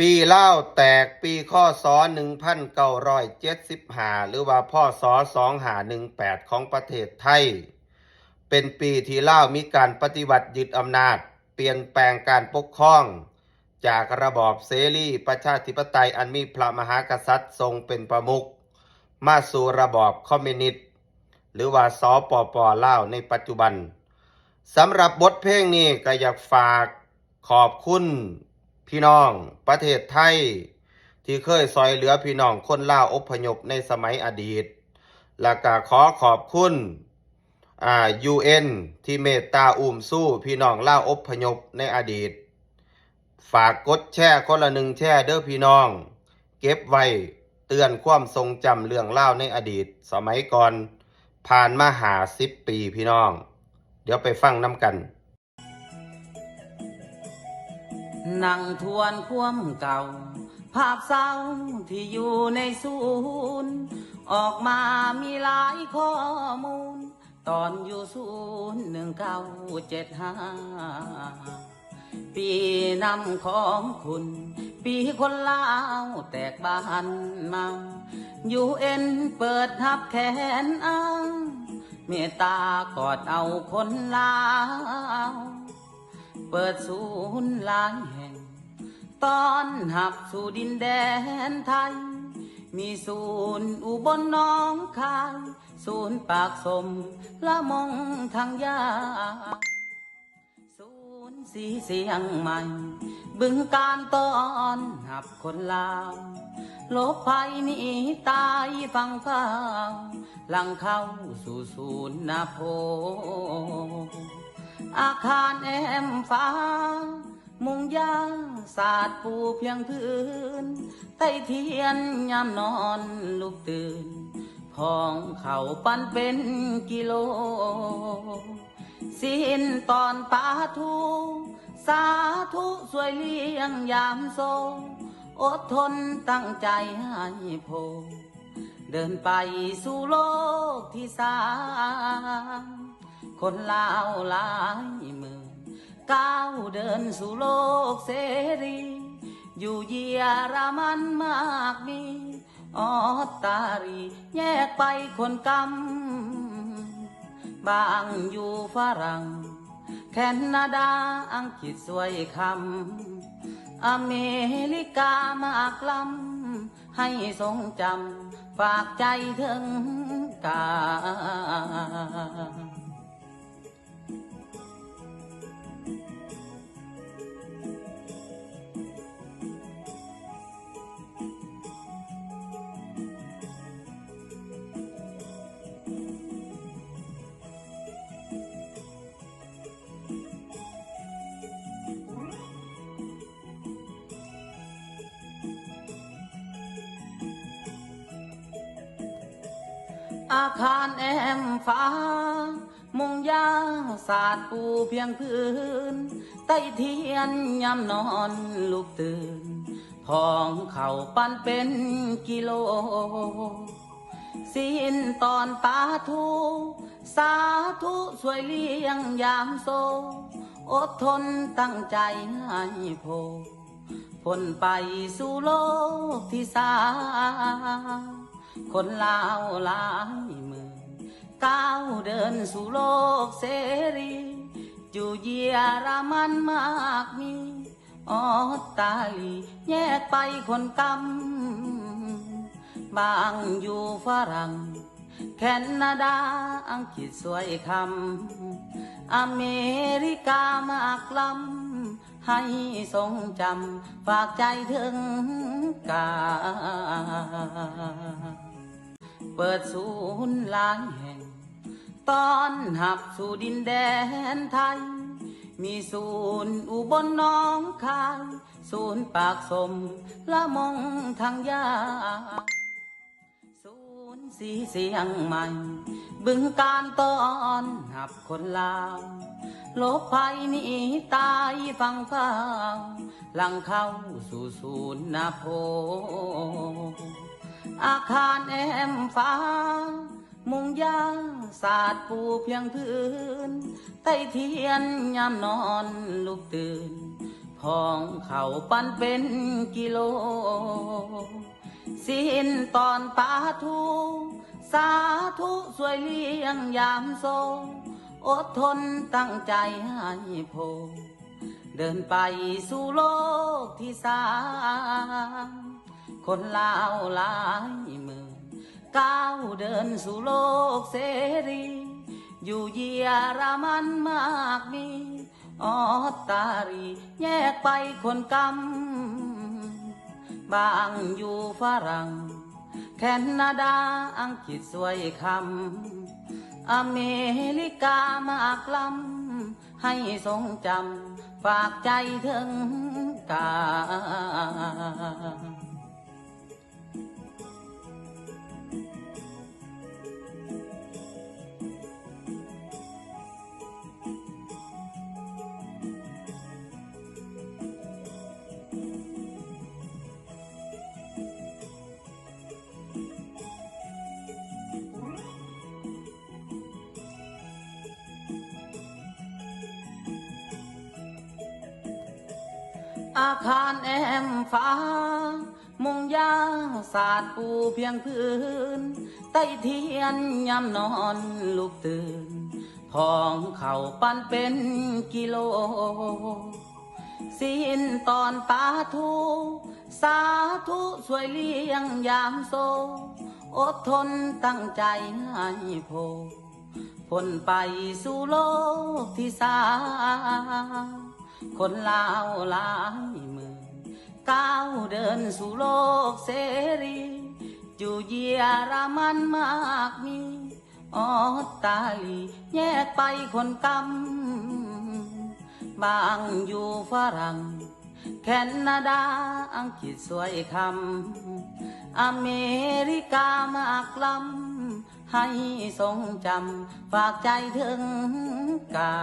ปีลาวแตกปีคศ1975หรือว่าพศ2518ของประเทศไทยเป็นปีที่ลาวมีการปฏิวัติยึดอำนาจเปลี่ยนแปลงการปกครองจากระบอบเสรีประชาธิปไตยอันมีพระมหากษัตริย์ทรงเป็นประมุขมาสู่ระบอบคอมมิวนิสต์หรือว่าสปป.ลาวในปัจจุบันสำหรับบทเพลงนี้ก็อยากฝากขอบคุณพี่น้องประเทศไทยที่เคยซอยเหลือพี่น้องคนลาวอพยพในสมัยอดีตและก็ขอบคุณUN ที่เมตตาอุ้มสู้พี่น้องลาวอพยพในอดีตฝากกดแชร์คนละ1 แชร์เด้อพี่น้องเก็บไว้เตือนความทรงจำเรื่องลาวในอดีตสมัยก่อนผ่านมา50 ปีพี่น้องเดี๋ยวไปฟังน้ำกันนั่งทวนความเก่าภาพเศร้าที่อยู่ในศูนย์ออกมามีหลายข้อมูลตอนอยู่1975ปีนำของคุณปีคนลาวแตกบ้านมาUNเปิดทับแขนอ้างเมตตากอดเอาคนลาวเปิดศูนย์หลายแห่งตอนหับสู่ดินแดนไทยมีศูนย์อุบลหนองคายศูนย์ปากสมละมงทางยาศูนย์สีเสียงใหม่บึงการตอนหับคนลาวลบภัยหนีตายฟังฟ้าหลังเข้าสู่ศูนย์นาโพอาคารแอมฟ้ามุงยาศาสตร์ปูเพียงพื้นใต้เทียนยามนอนลุกตื่นพองเข่าปั้นเป็นกิโลสิ้นตอนปาทูสาธุสวยเลี้ยงยามโซอดทนตั้งใจให้โพเดินไปสู่โลกที่3คนลาวหลายหมื่นก้าวเดินสู่โลกเสรีอยู่เยอรมันมากมีออสตาลีแยกไปคนกำบางอยู่ฝรั่งแคนาดาอังกฤษสวยคำอเมริกามากลำให้ทรงจำฝากใจถึงกาอาคารแอมฟ้ามุงยาศาสตร์ปูเพียงพื้นใต้เทียนยามนอนลุกตื่นพองเข่าปั้นเป็นกิโลสิ้นตอนปาทูสาธุสวยเลี้ยงยามโซอดทนตั้งใจให้โพพ้นไปสู่โลกที่3คนลาวหลายหมื่นก้าวเดินสู่โลกเสรีอยู่เยอรมันมากมีออสตาลีแยกไปคนกำบางอยู่ฝรั่งแคนาดาอังกฤษสวยคำอเมริกามากลำให้ทรงจำฝากใจถึงกาเปิดศูนย์หลายแห่งตอนหับสู่ดินแดนไทยมีศูนย์อุบลหนองคายศูนย์ปากสมละมงทางยาศูนย์สีเสียงใหม่บึงการตอนหับคนลาวลบภัยหนีตายฟังฟ้าหลังเข้าสู่ศูนย์นาโพอาคารแอมฟ้ามุงยาศาสตร์ปูเพียงพื้นใต้เทียนยามนอนลุกตื่น พองเขาปั้นเป็นกิโลสิ้นตอนปาทูสาธุสวยเลี้ยงยามโซอดทนตั้งใจให้โพเดินไปสู่โลกที่สามคนลาวหลายหมื่นก้าวเดินสู่โลกเสรีอยู่เยอรมันมากมีออสตาลีแยกไปคนกำบางอยู่ฝรั่งแคนาดาอังกฤษสวยคำอเมริกามากลำให้ทรงจำฝากใจถึงกาอาคารแอมฟ้ามุงยาสาดปูเพียงพื้นใต้เทียนยามนอนลุกตื่นพองเข่าปั้นเป็นกิโลสิ้นตอนปาทูสาธุสวยเลี้ยงยามโซอดทนตั้งใจให้โพพ้นไปสู่โลกที่สามคนลาวหลายหมื่นก้าวเดินสู่โลกเสรีอยู่เยอรมันมากมีออสตาลีแยกไปคนกำบางอยู่ฝรั่งแคนาดาอังกฤษสวยคำอเมริกามากลำให้ทรงจำฝากใจถึงกา